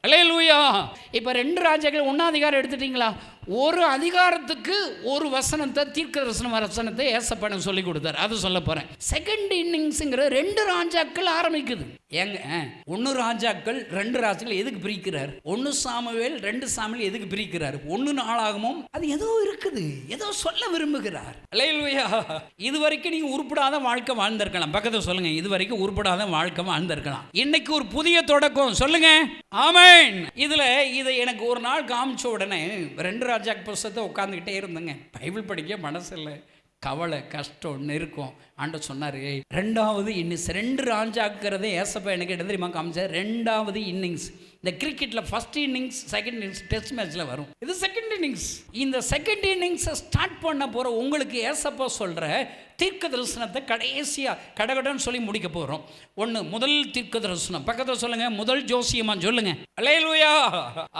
அல்லேலூயா. இப்போ 2 ராஜாக்கள் 1 அதிகாரம் எடுத்துட்டீங்களா? ஒரு அதிகாரத்துக்கு ஒரு வசனத்தை, தீர்க்கதரிசன வசனத்தை ஏசப்பா சொல்லி கொடுத்தாரு. அது சொல்ல போறேன். செகண்ட் இன்னிங்ஸ்ங்கிற 2 ராஜாக்கள் ஆரம்பிக்குது. ஏங்க 1 ராஜாக்கள் 2 ராஜாக்கள் எதுக்கு பிரிக்கிறார்? 1 சாமுவேல் 2 சாமுவேல் எதுக்கு பிரிக்கிறார்? 1 நாளாகமும் அது ஏதோ இருக்குது, ஏதோ சொல்ல விரும்புகிறார். அல்லேலூயா. இதுவரைக்கும் நீங்க உருப்படாத வாழ்க்கை வாழ்ந்திருக்கலாம். பக்கத்துல சொல்லுங்க, இதுவரைக்கும் உருப்படாத வாழ்க்கை வாழ்ந்திருக்கலாம். இன்னைக்கு ஒரு புதிய தொடக்கம். சொல்லுங்க ஆமென். இதுல இதை எனக்கு ஒரு நாள் காமிச்ச உடனே 2 ராஜா புஸ்தகத்தை உட்காந்துக்கிட்டே இருந்தேங்க. பைபிள் படிக்க மனசு இல்லை, கவலை, கஷ்டம், நெருக்கம். ஆண்டவர் சொன்னார், 2வது இன்னிங்ஸ். 2 ராஜாக்கிறதே ஏசப்பா எனக்கு என்ன தெரியுமா காமிச்சார்? 2வது இன்னிங்ஸ். இந்த கிரிக்கெட்டில் first innings, second innings test மேட்ச்சில் வரும். இது செகண்ட் இன்னிங்ஸ். இந்த செகண்ட் இன்னிங்ஸை ஸ்டார்ட் பண்ண போகிற உங்களுக்கு ஏசப்பா சொல்கிற தீர்க்க தரிசனத்தை கடைசியாக கடகடன்னு சொல்லி முடிக்க போகிறோம். 1 முதல் தீர்க்க தரிசனம். பக்கத்தில் சொல்லுங்க, முதல் ஜோசியமா சொல்லுங்க. அல்லேலூயா.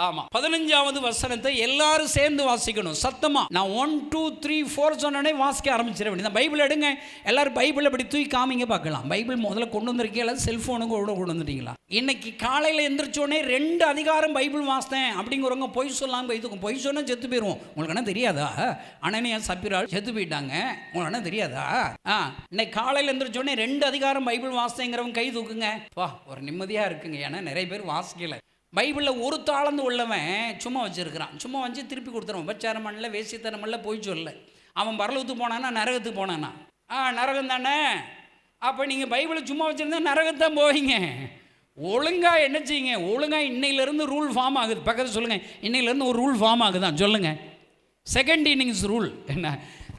ஆமாம், 15வது வசனத்தை எல்லாரும் சேர்ந்து வாசிக்கணும் சத்தமாக. நான் 1 2 3 4 சொன்னோடனே வாசிக்க ஆரம்பிச்சிட வேண்டியது. பைபிள் எடுங்க, எல்லாரும் பைபிள் அப்படி தூக்கி காமிங்க பார்க்கலாம். பைபிள் முதல்ல கொண்டு வந்திருக்கீங்களா? செல்ஃபோனுக்கு கூட கொண்டு வந்துட்டீங்களா? இன்னைக்கு காலையில் எந்திரிச்சோடனே 2 அதிகாரம் பைபிள் வாசித்தேன் அப்படிங்கிறவங்க பொய் சொல்லாமல் இதுக்கும். பொய் சொன்னால் செத்து போயிடுவோம். உங்களுக்கு என்ன தெரியாதா? அனனியா சப்பிரால் செத்து போயிட்டாங்க. உங்களுக்கு என்ன தெரியாதா? இன்னைக்கு காலையில் எந்திரிச்சோடனே 2 அதிகாரம் பைபிள் வாசித்தேங்கிறவங்க கை தூக்குங்க. வா, ஒரு நிம்மதியாக இருக்குங்க. ஏன்னா நிறைய பேர் வாசிக்கல. பைபிளில் ஒரு தாளந்து உள்ளவன் சும்மா வச்சுருக்கிறான். சும்மா வச்சு திருப்பி கொடுத்துருவான். உபச்சாரம் பண்ணல, வேசித்தனம் பண்ணல, பொய் சொல்லல. அவன் பரலோகத்துக்கு போனானா நரகத்துக்கு போனானா? நரகம் தானே. அப்போ நீங்கள் பைபிளை சும்மா வச்சுருந்தா நரகத்தான் போவீங்க. ஒழுங்காக என்ன செய்யுங்க? ஒழுங்காக இன்னையிலேருந்து ரூல் ஃபார்ம் ஆகுது. பக்கத்தில் சொல்லுங்கள், இன்னையிலேருந்து ஒரு ரூல் ஃபார்ம் ஆகுதான். சொல்லுங்கள், செகண்ட் இன்னிங்ஸ் ரூல் என்ன?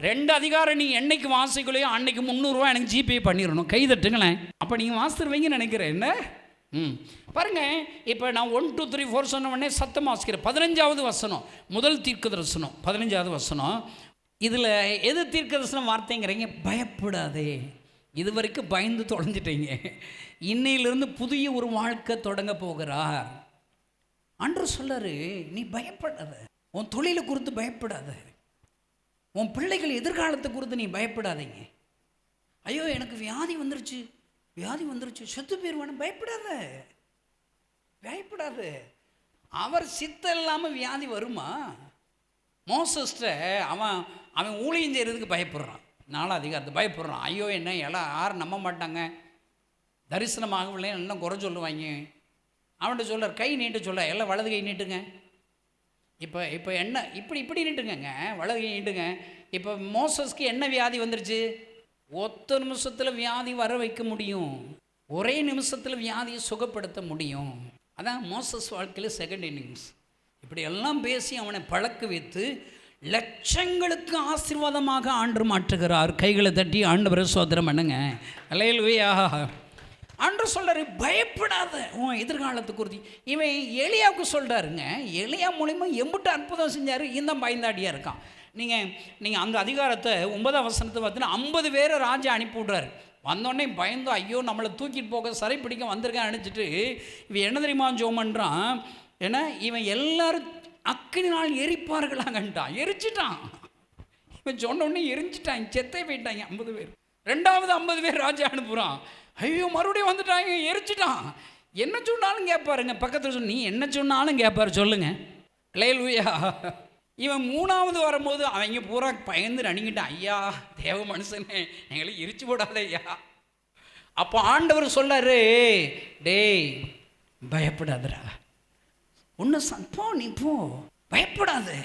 2 அதிகாரம் நீ என்னைக்கு வாசிக்கலையோ அன்னைக்கு 300 ரூபா எனக்கு ஜிபே பண்ணிடணும். கை தட்டுங்களேன். அப்போ நீங்கள் வாசித்துருவீங்கன்னு நினைக்கிறேன். என்ன பாருங்க, இப்போ நான் 1 2 3 4 சொன்ன உடனே சத்தம் வாசிக்கிறேன். 15வது வசனம், முதல் தீர்க்க தரிசனம். 15வது வசனம். இதில் எது தீர்க்க தரிசனம் வார்த்தைங்கிறீங்க? பயப்படாதே. இது வரைக்கும் பயந்து தொலைஞ்சிட்டீங்க. இன்னையிலிருந்து புதிய ஒரு வாழ்க்கை தொடங்க போகிறார். ஆண்டவர் சொல்றாரு, நீ பயப்படாத. உன் தொழிலை குறித்து பயப்படாத. உன் பிள்ளைகள் எதிர்காலத்தை குறித்து நீ பயப்படாதீங்க. ஐயோ எனக்கு வியாதி வந்துருச்சு, வியாதி வந்துருச்சு, செத்து போயிடுவானு பயப்படாத. பயப்படாத. அவர் சித்தம் இல்லாமல் வியாதி வருமா? மோசஸ்ட அவன் ஊழியம் செய்கிறதுக்கு பயப்படுறான். 4 அதிகாரத்தை பயப்படுறான். ஐயோ என்ன எல்லாம் யாரும் நம்ப மாட்டாங்க, தரிசனமாகவில்லை, எல்லாம் குறை சொல்லுவாங்க. அவன்கிட்ட சொல்கிறார், கை நீட்ட சொல்ல, எல்லாம் வலது கை நீட்டுங்க. இப்போ என்ன இப்படி நீட்டுங்க, வலது கை நீட்டுங்க. இப்போ மோசஸ்க்கு என்ன வியாதி வந்துருச்சு? ஒத்த நிமிஷத்தில் வியாதி வர வைக்க முடியும். ஒரே நிமிஷத்தில் வியாதியை சுகப்படுத்த முடியும். அதான் மோசஸ் வாழ்க்கையில் செகண்ட் இன்னிங்ஸ். இப்படி எல்லாம் பேசி அவனை பழக்க வைத்து லட்சங்களுக்கு ஆசீர்வாதமாக ஆண்டு மாற்றுகிறார். கைகளை தட்டி ஆண்டவரை சோதரம் பண்ணுங்க. அல்லேலூயா. ஆண்டவர் சொல்கிறாரு, பயப்படாத உன் எதிர்காலத்தை குறித்து. இவன் எலியாவுக்கு சொல்கிறாருங்க. எலியா மூலிமா எம்பிட்டு அற்புதம் செஞ்சார். இந்த பயந்தாடியாக இருக்கான். நீங்கள் அந்த அதிகாரத்தை 9ஆம் வசனத்தை பார்த்தீங்கன்னா 50 பேரை ராஜா அனுப்பி விட்றாரு. வந்தோடனே பயந்து ஐயோ நம்மளை தூக்கிட்டு போக சிறை பிடிக்க வந்திருக்கேன் நினச்சிட்டு இவன் என்ன தெரியுமா ஜோம் பண்ணுறான்? ஏன்னா இவன் எல்லாரும் அக்கினால் எரிப்பார்களாங்கன்ட்டான். எரிச்சிட்டான். இவன் சொன்ன உடனே எரிஞ்சிட்டாங்க, செத்தே போயிட்டாங்க 50 பேர். 2வது 50 பேர் ராஜா அனுப்புகிறான். ஐயோ மறுபடியும் வந்துட்டாங்க, எரிச்சிட்டான். என்ன சொன்னாலும் கேட்பாருங்க. பக்கத்தில் சொன்ன நீ என்ன சொன்னாலும் கேட்பாரு. சொல்லுங்க அல்லேலூயா. இவன் 3வது வரும்போது அவங்க பூரா பயந்து நடுங்கிட்டான். ஐயா தேவ மனுஷனே எங்களை எரிச்சு போடாத ஐயா. அப்போ ஆண்டவர் சொல்லாரு, டேய் பயப்படாதரா, ஒன்று போ, நீ போ, பயப்படாது.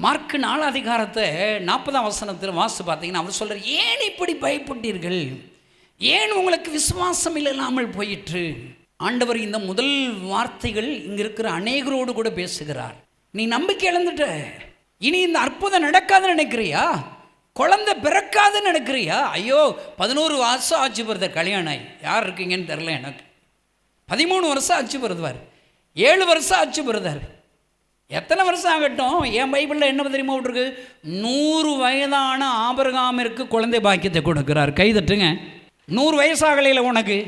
மார்க்கு 4 அதிகாரத்தை 40ஆம் வசனத்தில் வாசி பார்த்தீங்கன்னா அவர் சொல்கிறார், ஏன் இப்படி பயப்பட்டீர்கள்? ஏன் உங்களுக்கு விசுவாசம் இல்லாமல் போயிற்று? ஆண்டவர் இந்த முதல் வார்த்தைகள் இங்கே இருக்கிற அநேகரோடு கூட பேசுகிறார். நீ நம்பிக்கை இழந்துட்ட. இனி இந்த அற்புதம் நடக்காதுன்னு நினைக்கிறியா? குழந்தை பிறக்காதுன்னு நினைக்கிறியா? ஐயோ 11 வருஷம் ஆச்சு பிரதர் கல்யாணம் ஆகி. யார் இருக்கீங்கன்னு தெரில எனக்கு. 13 வருஷம் ஆச்சு பிரதர், 7 வருஷம் ஆச்சு பிரதர். எத்தனை வருஷம் ஆகட்டும். என் பைபிளில் என்ன தெரியுமா விட்டுருக்கு? 100 வயதான ஆபிரகாமிற்கு குழந்தை பாக்கியத்தை கொடுக்கிறார். கை தட்டுங்க. 100 வயசாகலையில் உனக்கு.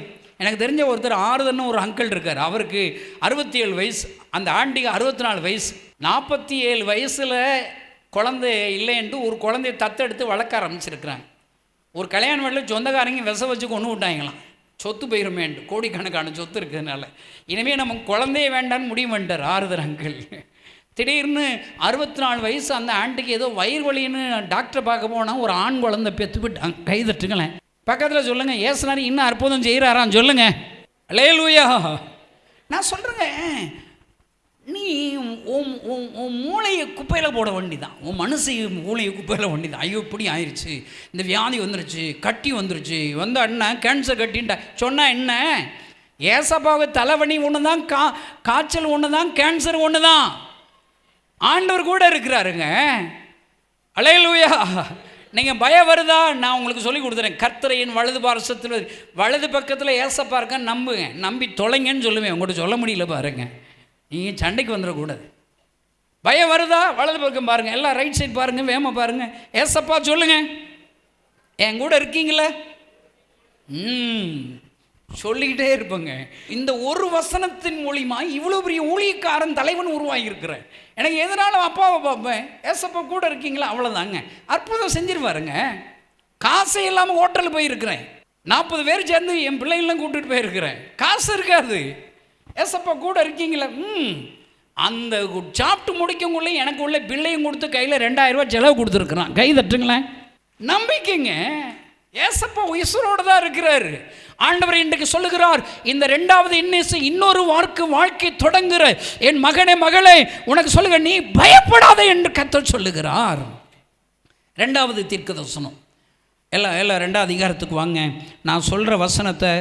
எனக்கு தெரிஞ்ச ஒருத்தர் ஆறுதல்னு ஒரு அங்கிள் இருக்கார். அவருக்கு 67 வயசு, அந்த ஆண்டிக்கு 64 வயசு. 47 வயசில் குழந்தை இல்லைன்ட்டு ஒரு குழந்தைய தத்தெடுத்து வளர்க்க ஆரம்பிச்சிருக்கிறாங்க. ஒரு கல்யாண வீட்டில் சொந்தக்காரங்க விஷம் வச்சு கொண்டு விட்டாங்களாம். சொத்து போயிருமேன்ட்டு, கோடிக்கணக்கான சொத்து இருக்கிறதுனால இனிமேல் நம்ம குழந்தையே வேண்டான்னு முடிவு பண்ணிட்டார் ஆறுதல் அங்கிள். திடீர்னு 64 வயசு அந்த ஆண்டிக்கு ஏதோ வயிறு வலின்னு டாக்டரை பார்க்க போனால் ஒரு ஆண் குழந்தை பெற்று விட்டு கை தட்டுங்களேன். பக்கத்தில் சொல்லுங்கள், ஏசுனாரி இன்னும் அற்புதம் செய்கிறாரான்னு சொல்லுங்கள். அல்லேலூயா. நான் சொல்கிறேங்க, நீ உன் மூளையை குப்பையில் போட வேண்டிதான், உன் மனசு மூளையை குப்பையில் வேண்டிதான். ஐயோ இப்படி ஆயிடுச்சு, இந்த வியாதி வந்துருச்சு, கட்டி வந்துருச்சு, வந்த அண்ணன் கேன்சர் கட்டின்ட்ட சொன்னால் என்ன? ஏசப்பாவுக்கு தலைவலி ஒன்று தான், காய்ச்சல் ஒன்று தான், கேன்சர் ஒன்று தான். ஆண்டவர் கூட இருக்கிறாருங்க. அல்லேலூயா. நீங்கள் பயம் வருதா? நான் உங்களுக்கு சொல்லி கொடுத்துறேன். கர்த்தரையின் வலது பார்சத்தில் வலது பக்கத்தில் ஏசப்பா இருக்க நம்புங்க, நம்பி தொலைங்கன்னு சொல்லுவேன். உங்கள்கிட்ட சொல்ல முடியல பாருங்க, நீங்கள் சண்டைக்கு வந்துடக்கூடாது. பயம் வருதா? வலது பக்கம் பாருங்கள், எல்லாம் ரைட் சைட் பாருங்கள், வேமா பாருங்கள், ஏசப்பா சொல்லுங்கள், என் கூட இருக்கீங்களே. சொல்லிக்கிட்டே இருப்பேங்க. இந்த ஒரு வசனத்தின் மூலிமா இவ்வளோ பெரிய ஊழியக்காரன் தலைவன் உருவாகியிருக்கிறேன். எனக்கு எதனாலும் அப்பாவை பார்ப்பேன், ஏசப்பா கூட இருக்கீங்களா, அவ்வளோதாங்க. அற்புதம் செஞ்சிருவாருங்க. காசே இல்லாமல் ஹோட்டலில் போயிருக்கிறேன், 40 பேர் சேர்ந்து என் பிள்ளைங்களாம் கூப்பிட்டுட்டு போயிருக்கிறேன். காசு இருக்காது, ஏசப்பா கூட இருக்கீங்களா. அந்த சாப்பிட்டு முடிக்கக்குள்ளே எனக்கு உள்ள பிள்ளையும் கொடுத்து கையில் 2000 ரூபா செலவு கொடுத்துருக்குறான். கை தட்டுங்களேன். நம்பிக்கைங்க. ஏசப்பா உயிரோடு தான் இருக்கிறார். ஆண்டவர் இன்றைக்கு சொல்லுகிறார், இந்த 2வது இன்னொரு வாழ்க்கை தொடங்குற என் மகனே மகளே உனக்கு சொல்லுங்க, நீ பயப்படாத என்று கர்த்தர் சொல்லுகிறார். 2வது தீர்க்கதரிசனம். எல்லாம் 2வது அதிகாரத்துக்கு வாங்க. நான் சொல்கிற வசனத்தை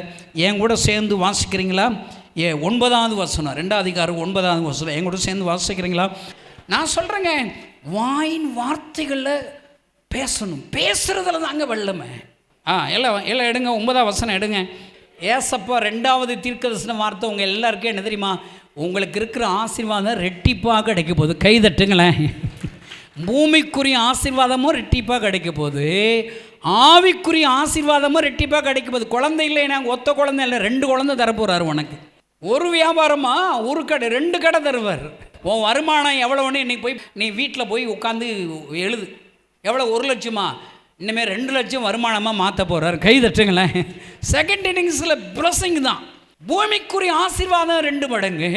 என் கூட சேர்ந்து வாசிக்கிறீங்களா? 9வது வசனம், 2வது அதிகாரம் 9வது வசனம் என் கூட சேர்ந்து வாசிக்கிறீங்களா? நான் சொல்கிறேங்க, வாயின் வார்த்தைகளில் பேசணும், பேசுகிறதுல தாங்க வெள்ளமே. எல்லாம் எடுங்க, 9வது வசனம் எடுங்க. ஏசப்பா 2வது தீர்க்கதரிசன வார்த்தை உங்கள் எல்லாருக்கும் என்ன தெரியுமா? உங்களுக்கு இருக்கிற ஆசீர்வாதம் ரெட்டிப்பாக கிடைக்க போகுது. கை தட்டுங்களேன். பூமிக்குரிய ஆசீர்வாதமும் ரெட்டிப்பாக கிடைக்க போகுது, ஆவிக்குரிய ஆசீர்வாதமும் ரெட்டிப்பாக கிடைக்க போகுது. குழந்தை இல்லை, நாங்கள் ஒத்த குழந்தை இல்லை, 2 குழந்தை தரப்போகிறார் உனக்கு. ஒரு வியாபாரமா, ஒரு கடை, 2 கடை தருவார். உன் வருமானம் எவ்வளோன்னு இன்றைக்கி போய் நீ வீட்டில் போய் உட்காந்து எழுது. எவ்வளோ? 1 லட்சமா? இனிமேல் 2 லட்சம் வருமானமாக மாற்ற போகிறார். கை தட்டுங்களேன். செகண்ட் இன்னிங்ஸில் பிளஸிங் தான். பூமிக்குரிய ஆசீர்வாதம் 2 மடங்கு,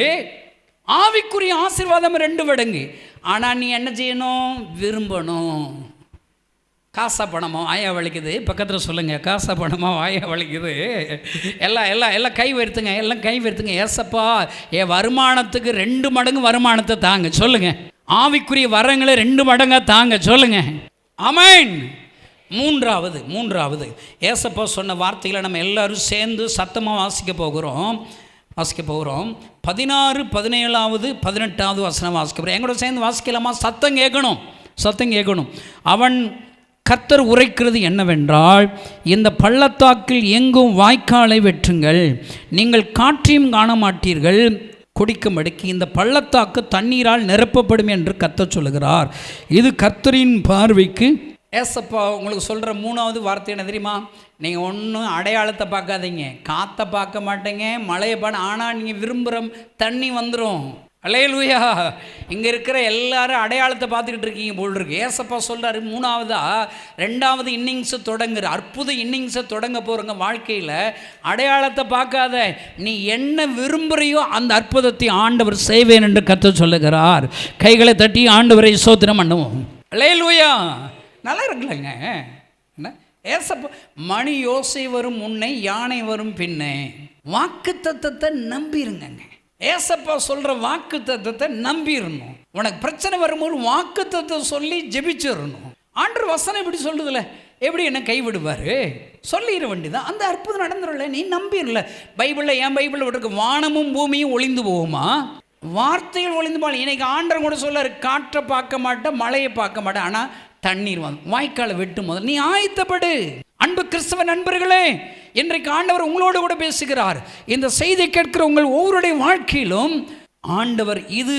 ஆவிக்குரிய ஆசீர்வாதம் 2 மடங்கு. ஆனால் நீ என்ன செய்யணும்? விரும்பணும். காசா பணமோ ஆயா வலிக்குது, பக்கத்தில் சொல்லுங்கள், காசா பணமோ ஆயா வலிக்குது. எல்லாம் கை வருத்துங்க, எல்லாம் கை வருத்துங்க. ஏசப்பா என் வருமானத்துக்கு 2 மடங்கு வருமானத்தை தாங்க சொல்லுங்கள். ஆவிக்குரிய வரங்களை 2 மடங்காக தாங்க சொல்லுங்கள். ஆமென். மூன்றாவது ஏசப்பா சொன்ன வார்த்தைகளை நம்ம எல்லோரும் சேர்ந்து சத்தமாக வாசிக்க போகிறோம். 16, 17, 18வது வசனம் வாசிக்க போகிறோம். எங்களோட சேர்ந்து வாசிக்கலாமா? சத்தம் கேட்கணும். அவன் கர்த்தர் உரைக்கிறது என்னவென்றால், இந்த பள்ளத்தாக்கில் எங்கும் வாய்க்காலை வெட்டுங்கள், நீங்கள் காற்றையும் காண மாட்டீர்கள், குடிக்கும்படிக்கு இந்த பள்ளத்தாக்கு தண்ணீரால் நிரப்பப்படும் என்று கர்த்தர் சொல்லுகிறார். இது கர்த்தரின் பார்வைக்கு. ஏசப்பா உங்களுக்கு சொல்கிற 3வது வார்த்தை என்ன தெரியுமா? நீங்கள் ஒன்றும் அடையாளத்தை பார்க்காதீங்க, காற்றை பார்க்க மாட்டேங்க, மழையை ஆனால் நீங்கள் விரும்புகிற தண்ணி வந்துடும். அல்லேலூயா. இங்கே இருக்கிற எல்லாரும் அடையாளத்தை பார்த்துக்கிட்டு இருக்கீங்க போல் இருக்கு. ஏசப்பா சொல்கிறாரு, 2வது இன்னிங்ஸை தொடங்குற, அற்புத இன்னிங்ஸை தொடங்க போகிறங்க வாழ்க்கையில். அடையாளத்தை பார்க்காத, நீ என்ன விரும்புகிறையோ அந்த அற்புதத்தை ஆண்டவர் செய்வேன் என்று கர்த்தர் சொல்லுகிறார். கைகளை தட்டி ஆண்டவரை ஸ்தோத்திரம் பண்ணுவோம். அல்லேலூயா. நல்லா இருக்குல்லங்க. என்ன ஏசப்பா, மணி யோசை வரும் முன்னே யானை வரும் பின்னே. வாக்கு தத்தத்தை நம்பிருங்க. ஏசப்பா சொல்கிற வாக்கு தத்தத்தை நம்பிடணும். உனக்கு பிரச்சனை வரும்போது வாக்கு தத்தத்தை சொல்லி ஜெபிச்சிடணும். ஆண்டவர் வசனம் இப்படி சொல்லுதில்ல, எப்படி என்ன கைவிடுவார்? சொல்லிட வேண்டியதான், அந்த அற்புதம் நடந்துடல. நீ நம்பிடல. பைபிளில், என் பைபிளில் விட்டுருக்கு, வானமும் பூமியும் ஒளிந்து போகுமா, வார்த்தைகள் ஒளிந்து போகலாம். இன்னைக்கு ஆண்டவர் கூட சொல்லார், காற்றை பார்க்க மாட்டேன், மழையை பார்க்க மாட்டேன், ஆனால் தண்ணீர் வந்து வாய்க்காலை வெட்டும் போது நீ ஆயத்தப்படு. அன்பு கிறிஸ்தவ நண்பர்களே, இன்றைக்கு ஆண்டவர் உங்களோடு கூட பேசுகிறார். இந்த செய்தி கேட்கிற உங்கள் ஒவ்வொருடைய வாழ்க்கையிலும் ஆண்டவர், இது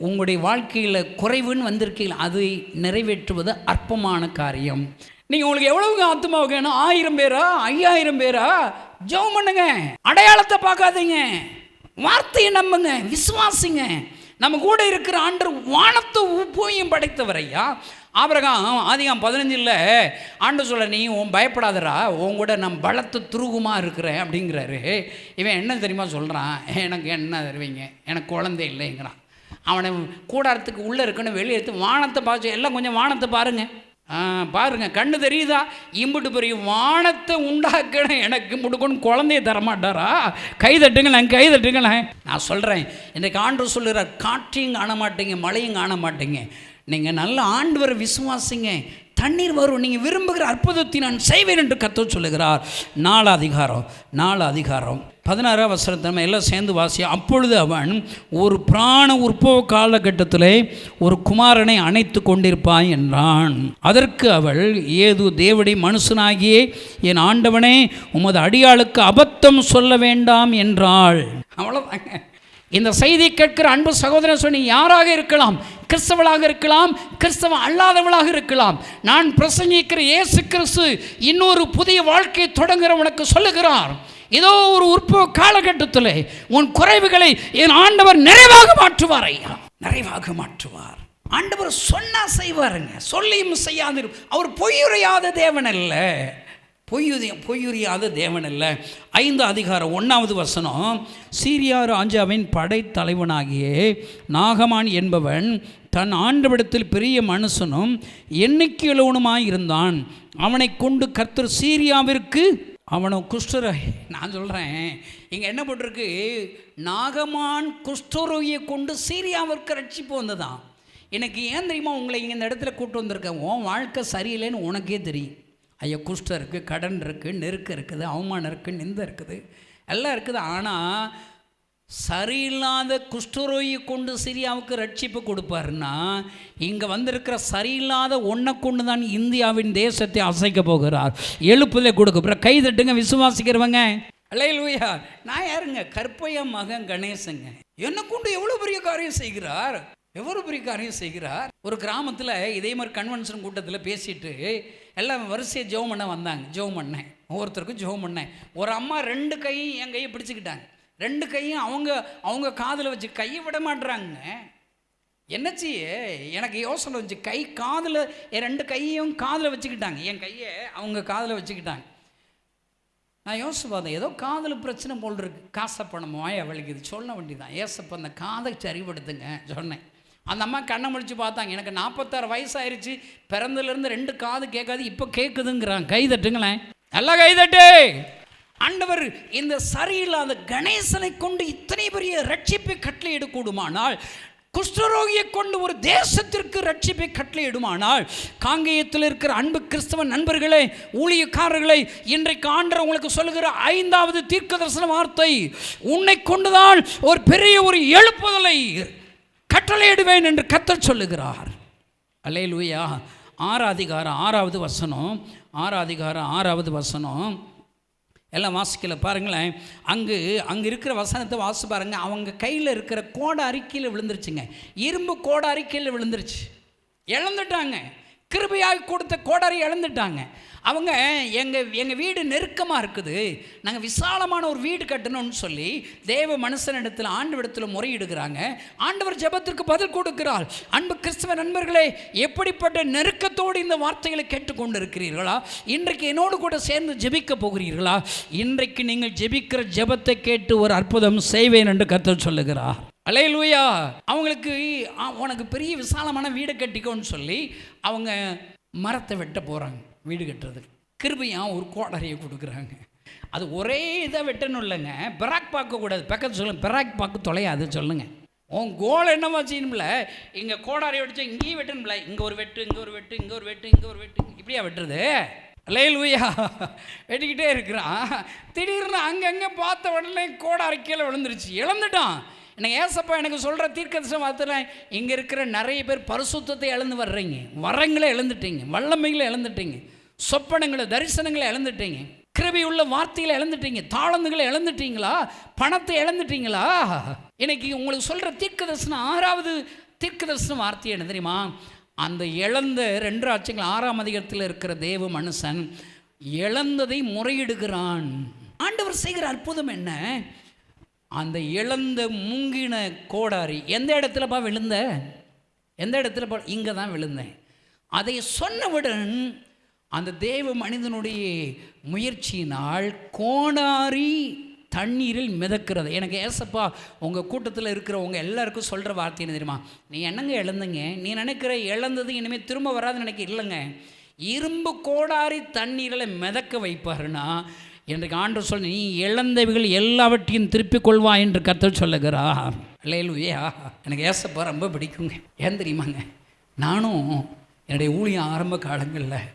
உங்களுடைய வாழ்க்கையில் குறைவுன்னு வந்திருக்கீங்க, அதை நிறைவேற்றுவது அற்பமான காரியம். நீங்கள் உங்களுக்கு எவ்வளவு ஆத்மா வேணும்? 1000 பேரா, 5000 பேரா? ஜெபம் பண்ணுங்க. அடையாளத்தை பார்க்காதீங்க, வார்த்தையை நம்புங்க, விசுவாசிங்க. நம்ம கூட இருக்கிற ஆண்டவர் வானத்தை பூமியும் படைத்தவரையா, ஆபிரகாம் ஆதிகாம் 15 ஆண்டவர் சொல்ல, நீ பயப்படாதடா, உன் கூட நான் பலத்து துருகுமா இருக்கிறேன் அப்படிங்கிறாரு. இவன் என்ன தெரியுமா சொல்கிறான், எனக்கு என்ன தருவீங்க, எனக்கு குழந்தை இல்லைங்கிறான். அவனை கூடாரத்துக்கு உள்ளே இருக்குன்னு வெளியே எடுத்து வானத்தை பார்த்து, எல்லாம் கொஞ்சம் வானத்தை பாருங்கள், கண்ணு தெரியுதா, இம்புட்டு பெரிய வானத்தை உண்டாக்கணும் எனக்கு முடுக்கணும் குழந்தைய தரமாட்டாரா? கைதட்டுங்களேன். நான் சொல்கிறேன், இன்றைக்கு ஆண்டவர் சொல்லுறார், காற்றையும் காண மாட்டீங்க, மழையும் காண மாட்டீங்க, நீங்கள் நல்ல ஆண்டவரை விசுவாசிங்க, தண்ணீர் வரும், நீங்கள் விரும்புகிற அற்புதத்தை நான் செய்வேன் என்று கர்த்தர் சொல்லுகிறார். 4 அதிகாரம் 16 நம்ம எல்லாம் சேர்ந்து வாசி. அப்பொழுது அவன் ஒரு பிராண உற்பவ காலகட்டத்தில் ஒரு குமாரனை அணைத்து கொண்டிருப்பாய் என்றான். அதற்கு அவள், ஏது தேவனுடைய மனுஷனாகியே என் ஆண்டவனே, உமது அடியாளுக்கு அபத்தம் சொல்ல வேண்டாம் என்றாள். அவ்வளோதாங்க. இந்த செய்தி கேட்கிற அன்பு சகோதரன் சொன்னி யாராக இருக்கலாம், கிறிஸ்தவளாக இருக்கலாம், கிறிஸ்தவ அல்லாதவளாக இருக்கலாம், நான் பிரசங்கிக்கிற இயேசு கிறிஸ்து இன்னொரு புதிய வாழ்க்கையை தொடங்குற உனக்கு சொல்லுகிறார். ஏதோ ஒரு உற்பவ காலகட்டத்தில் உன் குறைவுகளை என் ஆண்டவர் நிறைவாக மாற்றுவார். ஐயா, நிறைவாக மாற்றுவார். ஆண்டவர் சொன்னா செய்வாருங்க, சொல்லியும் செய்யாது. அவர் பொய்யுரையாத தேவன் அல்ல, பொய்யுரியாத தேவன் அல்ல. 5 அதிகாரம் 1 சீரியா ராஜாவின் படைத்தலைவனாகிய நாகமான் என்பவன் தன் ஆண்டவிடத்தில் பெரிய மனுஷனும் எண்ணிக்கையுள்ளவனுமாய் இருந்தான். அவனை கொண்டு கர்த்தர் சீரியாவிற்கு அவனை நான் சொல்கிறேன், இங்கே என்ன போட்டிருக்கு, நாகமான் குஷ்டரோகியை கொண்டு சீரியாவிற்கு ரட்சிப்பு வந்ததான். எனக்கு ஏன் தெரியுமா உங்களை இங்கே இந்த இடத்துல கூப்பிட்டு வந்திருக்கேன், உன் வாழ்க்கை சரியில்லைன்னு உனக்கே தெரியும். ஐயா, குஷ்டம் இருக்குது, கடன் இருக்குது, நெருக்கம் இருக்குது, அவமானம் இருக்குது, நிந்தை இருக்குது, எல்லாம் இருக்குது. ஆனால் சரியில்லாத குஷ்டரோகியை கொண்டு சிரியாவுக்கு ரட்சிப்பு கொடுப்பாருன்னா, இங்கே வந்திருக்கிற சரியில்லாத ஒன்றை கொண்டு தான் இந்தியாவின் தேசத்தை அசைக்க போகிறார். எழுப்புதலை கொடுக்க கை தட்டுங்க விசுவாசிக்கிறவங்க. அல்லேலூயா. நான் யாருங்க, கற்பையா மகன் கணேசங்க. என்னை கொண்டு எவ்வளோ பெரிய காரியம் செய்கிறார், ஒரு கிராமத்தில் இதே மாதிரி கன்வென்ஷன் கூட்டத்தில் பேசிட்டு எல்லாம் வரிசையை ஜெபம் பண்ண வந்தாங்க. ஜெபம் பண்ணேன், ஒவ்வொருத்தருக்கும் ஜெபம் பண்ணேன். ஒரு அம்மா 2 கையும் என் கையை பிடிச்சிக்கிட்டாங்க. 2 கையும் அவங்க காதில் வச்சு, கையை விட மாட்டுறாங்க. என்னச்சு எனக்கு யோசனை வந்துச்சு, கை காதில், என் 2 கையையும் காதில் வச்சுக்கிட்டாங்க, என் கையை அவங்க காதில் வச்சுக்கிட்டாங்க. நான் யோசிச்சு பார்த்தேன், ஏதோ காதில் பிரச்சனை போல் இருக்கு, காசை பணம் வாய வலிக்குது, சொல்ல வேண்டியதான், ஏசப்ப அந்த காதை சரிபடுத்துங்க சொன்னேன். அந்த அம்மா கண்ணை முடிச்சு பார்த்தாங்க. எனக்கு 46 வயசாயிருச்சு, பிறந்ததுலேருந்து 2 காது கேட்காது, இப்போ கேட்குதுங்கிறாங்க. கை தட்டுங்களேன், நல்லா கை தட்டு. ஆண்டவர் இந்த சரியில்லாத கணேசனை கொண்டு இத்தனை பெரிய ரட்சிப்பை கட்டளையிட கூடுமானால், குஷ்டரோகியை கொண்டு ஒரு தேசத்திற்கு ரட்சிப்பை கட்டளையிடுமானால், காங்கேயத்தில் இருக்கிற அன்பு கிறிஸ்தவ நண்பர்களே, ஊழியக்காரர்களை, இன்றைக்கு ஆண்டவர் உங்களுக்கு சொல்லுகிற 5வது தீர்க்க தரிசன வார்த்தை, உன்னை கொண்டுதான் ஒரு பெரிய ஒரு எழுப்புதலை கட்டளையிடுவேன் என்று கர்த்தர் சொல்லுகிறார். அல்லேலூயா. 6 அதிகாரம் 6வது வசனம் எல்லாம் வாசிக்கல பாருங்களேன். அங்கே இருக்கிற வசனத்தை வாசி பாருங்கள். அவங்க கையில் இருக்கிற கோடை அறிக்கையில் விழுந்துருச்சுங்க, இரும்பு கோடை அறிக்கையில் விழுந்துருச்சு, இழந்துட்டாங்க. கிருபையாக கொடுத்த கோடாரி இழந்துட்டாங்க. அவங்க எங்கள் வீடு நெருக்கமாக இருக்குது, நாங்கள் விசாலமான ஒரு வீடு கட்டணும்னு சொல்லி தேவ மனுஷனிடத்தில் ஆண்டவரிடத்தில் முறையிடுகிறாங்க. ஆண்டவர் ஜெபத்திற்கு பதில் கொடுக்கிறார். அன்பு கிறிஸ்தவ நண்பர்களே, எப்படிப்பட்ட நெருக்கத்தோடு இந்த வார்த்தைகளை கேட்டுக்கொண்டு இருக்கிறீர்களா? இன்றைக்கு என்னோடு கூட சேர்ந்து ஜெபிக்க போகிறீர்களா? இன்றைக்கு நீங்கள் ஜெபிக்கிற ஜெபத்தை கேட்டு ஒரு அற்புதம் செய்வேன் என்று கர்த்தர் சொல்லுகிறார். அல்லேலூயா. அவங்களுக்கு உனக்கு பெரிய விசாலமான வீடு கட்டிக்கோன்னு சொல்லி அவங்க மரத்தை வெட்ட போகிறாங்க. வீடு கட்டுறதுக்கு கிருபையாக ஒரு கோடரியை கொடுக்குறாங்க. அது ஒரே இதை வெட்டணும் இல்லைங்க, பெராக் பார்க்கக்கூடாது. பக்கத்து சொல்லுங்கள், பெராக் பார்க்க தொலையாது சொல்லுங்கள். உன் கோல் என்னவா செய்யணும்ல, இங்கே கோடாரி வெடிச்சா இங்கேயும் வெட்டணும்ல, இங்கே ஒரு வெட்டு, இங்கே ஒரு வெட்டு, இங்கே ஒரு வெட்டு, இங்கே ஒரு வெட்டு, இப்படியா வெட்டுறது? அல்லேலூயா. வெட்டிக்கிட்டே இருக்கிறான். திடீர்னு அங்கங்கே பார்த்த உடனே கோடாரி கீழே விழுந்துருச்சு, இழந்துட்டான். எனக்கு ஏசப்பா எனக்கு சொல்கிற தீர்க்கதரிசன வார்த்தை, இங்கே இருக்கிற நிறைய பேர் பரிசுத்தத்தை இழந்து வர்றீங்க, வரங்களை இழந்துட்டீங்க, வல்லமைகளை இழந்துட்டீங்க, சொப்பனங்களை தரிசனங்களை இழந்துட்டீங்க, கிருபையுள்ள வார்த்தைகளை இழந்துட்டீங்க, தாளந்துகளை இழந்துட்டீங்களா, பணத்தை இழந்துட்டீங்களா? இன்னைக்கு உங்களுக்கு சொல்கிற தீர்க்கதரிசனம் 6வது தீர்க்கதரிசன வார்த்தை என்ன தெரியுமா? அந்த இழந்த 2 ராஜ்யங்கள் 6ஆம் அதிகாரத்தில் இருக்கிற தேவ மனுஷன் இழந்ததை முறையிடுகிறான். ஆண்டவர் செய்கிற அற்புதம் என்ன? அந்த இழந்த முங்கின கோடாரி எந்த இடத்துலப்பா விழுந்த? எந்த இடத்துல? இங்கே தான் விழுந்தேன். அதை சொன்னவுடன் அந்த தேவ மனிதனுடைய முயற்சியினால் கோணாரி தண்ணீரில் மிதக்கிறது. எனக்கு ஏசப்பா உங்கள் கூட்டத்தில் இருக்கிறவங்க எல்லாருக்கும் சொல்கிற வார்த்தை என்ன தெரியுமா? நீ என்னங்க இழந்தங்க, நீ நினைக்கிற இழந்தது இனிமேல் திரும்ப வராதுன்னு நினைக்க இல்லைங்க, இரும்பு கோடாரி தண்ணீரில் மிதக்க வைப்பாருன்னா இன்றைக்கு ஆண்டவர் சொல்ல, நீ இழந்தவைகள் எல்லாவற்றையும் திருப்பிக் கொள்வா என்று கர்த்தர் சொல்லுகிறார். அல்லேலூயா. எனக்கு ஏசப்பா ரொம்ப பிடிக்குங்க. ஏன் தெரியுமாங்க, நானும் என்னுடைய ஊழியம் ஆரம்ப காலங்களில்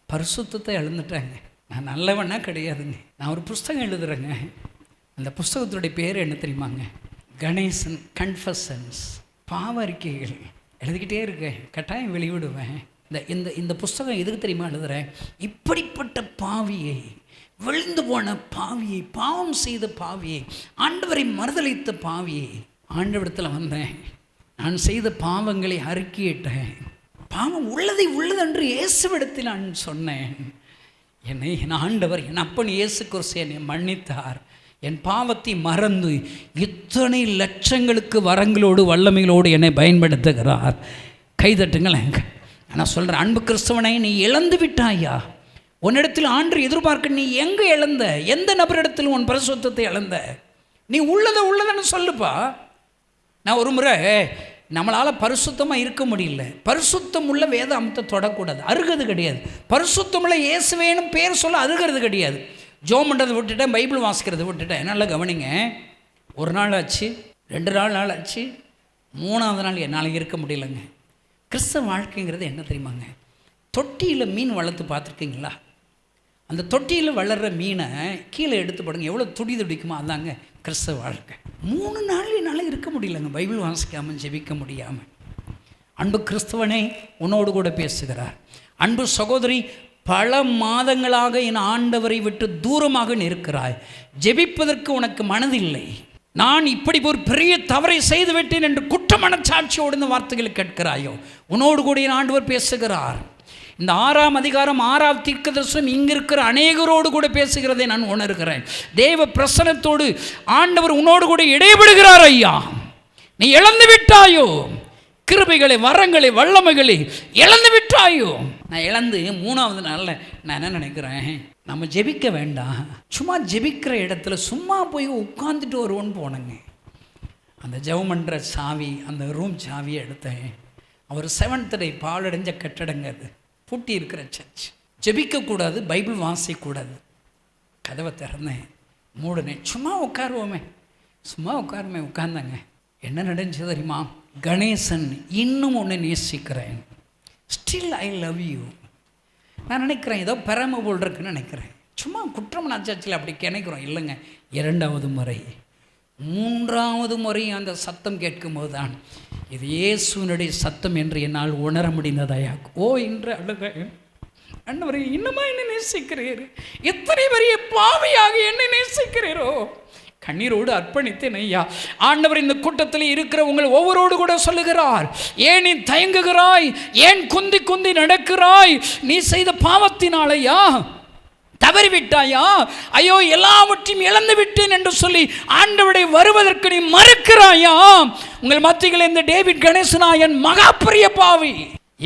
பரிசுத்தத்தை இழந்துட்டேங்க. நான் நல்லவனா கிடையாதுங்க. நான் ஒரு புஸ்தகம் எழுதுகிறேங்க. அந்த புஸ்தகத்துடைய பேர் என்ன தெரியுமாங்க? கணேசன் கன்ஃபஷன்ஸ். பாவ அறிக்கைகள் எழுதிக்கிட்டே இருக்கேன், கட்டாயம் வெளியிடுவேன். இந்த புஸ்தகம் எதுக்கு தெரியுமா எழுதுகிறேன்? இப்படிப்பட்ட பாவியை, விழுந்து போன பாவியை, பாவம் செய்த பாவியை, ஆண்டவரை மறுதலித்த பாவியை ஆண்டவரிடத்தில் வந்தேன். நான் செய்த பாவங்களை அறிக்கையிட்டேன். பாவம் உள்ளதை உள்ளதென்று இயேசுவிடத்தில் நான் சொன்னேன். என்னை என் ஆண்டவர், என் அப்பன் இயேசு கிறிஸ்து என்னை மன்னித்தார். என் பாவத்தை மறந்து இத்தனை லட்சங்களுக்கு வரங்களோடு வல்லமைகளோடு என்னை பயன்படுத்துகிறார். கைதட்டுங்களேன். நான் சொல்கிறேன், அன்பு கிறிஸ்தவனை, நீ இழந்து விட்டாயா? உன்னிடத்தில் ஆண்டு எதிர்பார்க்க நீ எங்கே இழந்த? எந்த நபரிடத்தில் உன் பரிசுத்தத்தை இழந்த? நீ உள்ளதுன்னு சொல்லுப்பா. நான் ஒரு முறை, நம்மளால் பரிசுத்தமாக இருக்க முடியல, பரிசுத்தம் உள்ள வேதாந்தத்தை தொடக்கூடாது, அருகிறது கிடையாது. பரிசுத்தமுள்ள இயேசுவேனும் பேர் சொல்ல அருகிறது கிடையாது. ஜோம் பண்ணுறதை விட்டுட்டேன், பைபிள் வாசிக்கிறதை விட்டுட்டேன். நல்லா கவனிங்க. ஒரு நாள் ஆச்சு, 2 நாள் ஆச்சு, 3ஆவது நாள் என்னால் இருக்க முடியலைங்க. கிறிஸ்தவ வாழ்க்கைங்கிறது என்ன தெரியுமாங்க? தொட்டியில் மீன் வளர்த்து பார்த்துருக்கீங்களா? அந்த தொட்டியில் வளர்கிற மீனை கீழே எடுத்து போடுங்க, எவ்வளோ துடி துடிக்குமோ அதாங்க கிறிஸ்தவ வாழ்க்கை. 3 நாள் என்னால் இருக்க முடியலைங்க, பைபிள் வாசிக்காமல் ஜெபிக்க முடியாமல். அன்பு கிறிஸ்தவனே, உன்னோடு கூட பேசுகிறார். அன்பு சகோதரி, பல மாதங்களாக என் ஆண்டவரை விட்டு தூரமாக நிற்கிறாய். ஜெபிப்பதற்கு உனக்கு மனதில்லை. நான் இப்படி ஒரு பெரிய தவறை செய்து விட்டேன் என்று குற்ற மனச்சாட்சியோடு இந்த வார்த்தைகளை கேட்கிறாயோ, உன்னோடு கூட என் ஆண்டவர் பேசுகிறார். இந்த 6ஆம் அதிகாரம் 6ஆம் தீர்க்கதரிசனம் இங்கே இருக்கிற அநேகரோடு கூட பேசுகிறதை நான் உணர்கிறேன். தேவ பிரசனத்தோடு ஆண்டவர் உன்னோடு கூட இடைபடுகிறார். ஐயா, நீ இழந்து விட்டாயோ கிருபைகளை, வரங்களை, வல்லமைகளை இழந்து விட்டாயோ? நான் இழந்து 3ஆவது நாளில் நான் என்ன நினைக்கிறேன், நம்ம ஜெபிக்க வேண்டாம், சும்மா ஜெபிக்கிற இடத்துல சும்மா போய் உட்காந்துட்டு வருவோன்னு போனேங்க. அந்த ஜெபம் பண்ணுற சாவி, அந்த ரூம் சாவியை எடுத்தேன். அவர் 7th டே பாலடைஞ்ச கட்டடங்க, அது பூட்டி இருக்கிற சர்ச். ஜெபிக்கக்கூடாது, பைபிள் வாசிக்கக்கூடாது. கதவை திறந்தேன், மூடினேன். சும்மா உட்காருவோமே, உட்கார்ந்தாங்க. என்ன நடந்துச்சு தெரியுமா? கணேசன், இன்னும் ஒன்று நேசிக்கிறேன், ஸ்டில் ஐ லவ் யூ. நான் நினைக்கிறேன் ஏதோ பெறாம போல் இருக்குன்னு நினைக்கிறேன். சும்மா குற்றம் நாச்சாச்சில் அப்படி நினைக்கிறோம். இல்லைங்க, 2வது முறை 3ஆவது முறை அந்த சத்தம் கேட்கும்போது தான் இது இயேசுனுடைய சத்தம் என்று என்னால் உணர முடிந்ததாயா. ஓ என்று அழுக, அண்ணவரை இன்னுமா என்ன நேசிக்கிறீர்? எத்தனை பெரிய பாவியாக என்ன நேசிக்கிறீரோ? கண்ணீரோடு அர்ப்பணித்தேன் ஐயா. ஆண்டவர் இந்த கூட்டத்தில் இருக்கிற உங்கள் ஒவ்வொருவரோடு கூட சொல்லுகிறார், ஏன் நீ தயங்குகிறாய்? ஏன் குந்தி குந்தி நடக்கிறாய்? நீ செய்த பாவத்தினாலையா? தவறிவிட்டாயா? ஐயோ, எல்லாவற்றையும் இழந்து விட்டேன் என்று சொல்லி ஆண்டவரை வருவதற்கு நீ மறுக்கிறாயா? உங்கள் மத்தியில் இந்த டேவிட் கணேசனாயன் மகா பெரிய பாவி.